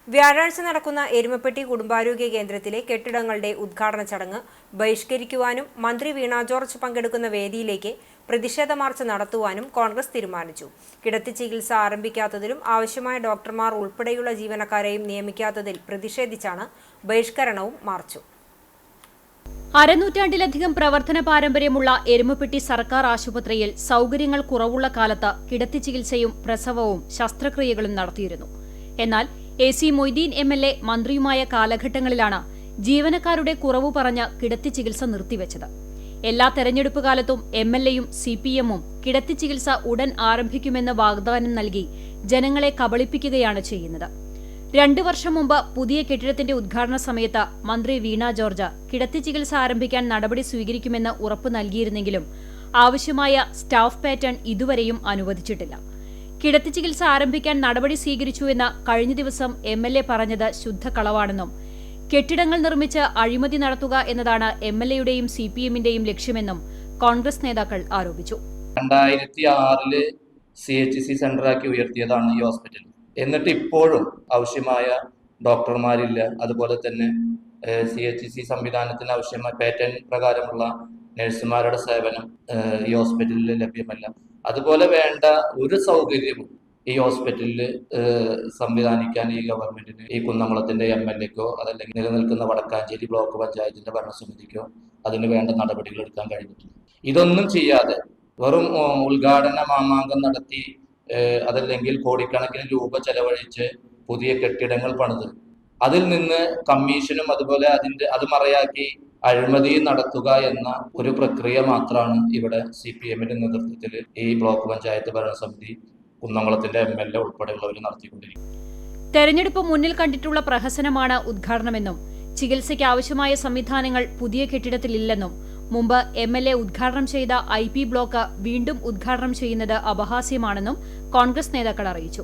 വ്യാഴാഴ്ച നടക്കുന്ന എരുമപ്പെട്ടി കുടുംബാരോഗ്യ കേന്ദ്രത്തിലെ കെട്ടിടങ്ങളുടെ ഉദ്ഘാടന ചടങ്ങ് ബഹിഷ്കരിക്കുവാനും മന്ത്രി വീണ ജോർജ് പങ്കെടുക്കുന്ന വേദിയിലേക്ക് പ്രതിഷേധ മാർച്ച് നടത്തുവാനും കോൺഗ്രസ് തീരുമാനിച്ചു. കിടത്തി ചികിത്സ ആരംഭിക്കാത്തതിലും ആവശ്യമായ ഡോക്ടർമാർ ഉൾപ്പെടെയുള്ള ജീവനക്കാരെയും നിയമിക്കാത്തതിൽ പ്രതിഷേധിച്ചാണ് ബഹിഷ്കരണവും മാർച്ചും. അരനൂറ്റാണ്ടിലധികം പ്രവർത്തന പാരമ്പര്യമുള്ള എരുമപ്പെട്ടി സർക്കാർ ആശുപത്രിയിൽ സൗകര്യങ്ങൾ കുറവുള്ള കാലത്ത് കിടത്തി ചികിത്സയും പ്രസവവും ശസ്ത്രക്രിയകളും നടത്തിയിരുന്നു. എന്നാൽ AC മൊയ്തീൻ MLA മന്ത്രിയുമായ കാലഘട്ടങ്ങളിലാണ് ജീവനക്കാരുടെ കുറവ് പറഞ്ഞ് കിടത്തി ചികിത്സ നിർത്തിവെച്ചത്. എല്ലാ തെരഞ്ഞെടുപ്പ് കാലത്തും MLAയും CPM-ഉം കിടത്തി ചികിത്സ ഉടൻ ആരംഭിക്കുമെന്ന് വാഗ്ദാനം നൽകി ജനങ്ങളെ കബളിപ്പിക്കുകയാണ് ചെയ്യുന്നത്. 2 വർഷം മുമ്പ് പുതിയ കെട്ടിടത്തിന്റെ ഉദ്ഘാടന സമയത്ത് മന്ത്രി വീണ ജോർജ് കിടത്തി ചികിത്സ ആരംഭിക്കാൻ നടപടി സ്വീകരിക്കുമെന്ന് ഉറപ്പു നൽകിയിരുന്നെങ്കിലും ആവശ്യമായ സ്റ്റാഫ് പാറ്റേൺ ഇതുവരെയും അനുവദിച്ചിട്ടില്ല. കിടത്തി ചികിത്സ ആരംഭിക്കാൻ നടപടി സ്വീകരിച്ചുവെന്ന് കഴിഞ്ഞ ദിവസം MLA പറഞ്ഞത് ശുദ്ധ-കളവാണെന്നും കെട്ടിടങ്ങൾ നിർമ്മിച്ച് അഴിമതി നടത്തുക എന്നതാണ് MLAയുടെയും CPM-ന്റെയും ലക്ഷ്യമെന്നും കോൺഗ്രസ് നേതാക്കൾ ആരോപിച്ചു. 2006 CHC സെന്ററാക്കി ഉയർത്തിയതാണ് ഈ ഹോസ്പിറ്റൽ. എന്നിട്ട് ഇപ്പോഴും ആവശ്യമായ ഡോക്ടർമാരില്ല. അതുപോലെ തന്നെ CHC സംവിധാനത്തിന് ആവശ്യമായ പാറ്റേൺ പ്രകാരമുള്ള നഴ്സുമാരുടെ സേവനം ഈ ഹോസ്പിറ്റലിൽ ലഭ്യമല്ല. അതുപോലെ വേണ്ട ഒരു സൗകര്യവും ഈ ഹോസ്പിറ്റലിൽ സംവിധാനിക്കാൻ ഈ ഗവൺമെന്റിന്, ഈ കുന്നംകുളത്തിന്റെ MLAക്കോ അതല്ലെങ്കിൽ നിലനിൽക്കുന്ന വടക്കാഞ്ചേരി ബ്ലോക്ക് പഞ്ചായത്തിന്റെ ഭരണസമിതിക്കോ അതിന് വേണ്ട നടപടികൾ എടുക്കാൻ കഴിഞ്ഞിട്ടില്ല. ഇതൊന്നും ചെയ്യാതെ വെറും ഉദ്ഘാടന മാമാങ്കം നടത്തി അതല്ലെങ്കിൽ കോടിക്കണക്കിന് രൂപ ചെലവഴിച്ച് പുതിയ കെട്ടിടങ്ങൾ പണിത് അതിൽ നിന്ന് കമ്മീഷനും അതുപോലെ അത് മറയാക്കി അഴിമതി നടത്തുക എന്ന ഒരു പ്രക്രിയ മാത്രമാണ് ഇവിടെ CPM-ന്റെ നേതൃത്വത്തിൽ ഈ ബ്ലോക്ക് പഞ്ചായത്ത് ഭരണസമിതി, കുന്നംകുളത്തിന്റെ MLA ഉൾപ്പെടെയുള്ളവർ നടത്തിക്കൊണ്ടിരിക്കുന്നത്. തെരഞ്ഞെടുപ്പ് മുന്നിൽ കണ്ടിട്ടുള്ള പ്രഹസനമാണ് ഉദ്ഘാടനമെന്നും ചികിത്സയ്ക്ക് ആവശ്യമായ സംവിധാനങ്ങൾ പുതിയ കെട്ടിടത്തിലില്ലെന്നും മുമ്പ് MLA ഉദ്ഘാടനം ചെയ്ത IP ബ്ലോക്ക് വീണ്ടും ഉദ്ഘാടനം ചെയ്യുന്നത് അപഹാസ്യമാണെന്നും കോൺഗ്രസ് നേതാക്കൾ അറിയിച്ചു.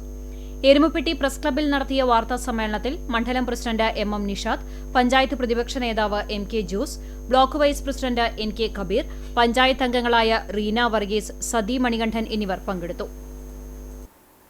എരുമപ്പെട്ടി പ്രസ് ക്ലബ്ബിൽ നടത്തിയ വാർത്താ സമ്മേളനത്തിൽ മണ്ഡലം പ്രസിഡന്റ് MM നിഷാദ്, പഞ്ചായത്ത് പ്രതിപക്ഷ നേതാവ് MK Jose, block vice president NK Kabeer, panchayat അംഗങ്ങളായ റീന വർഗീസ്, സതി മണികണ്ഠൻ എന്നിവർ പങ്കെടുത്തു.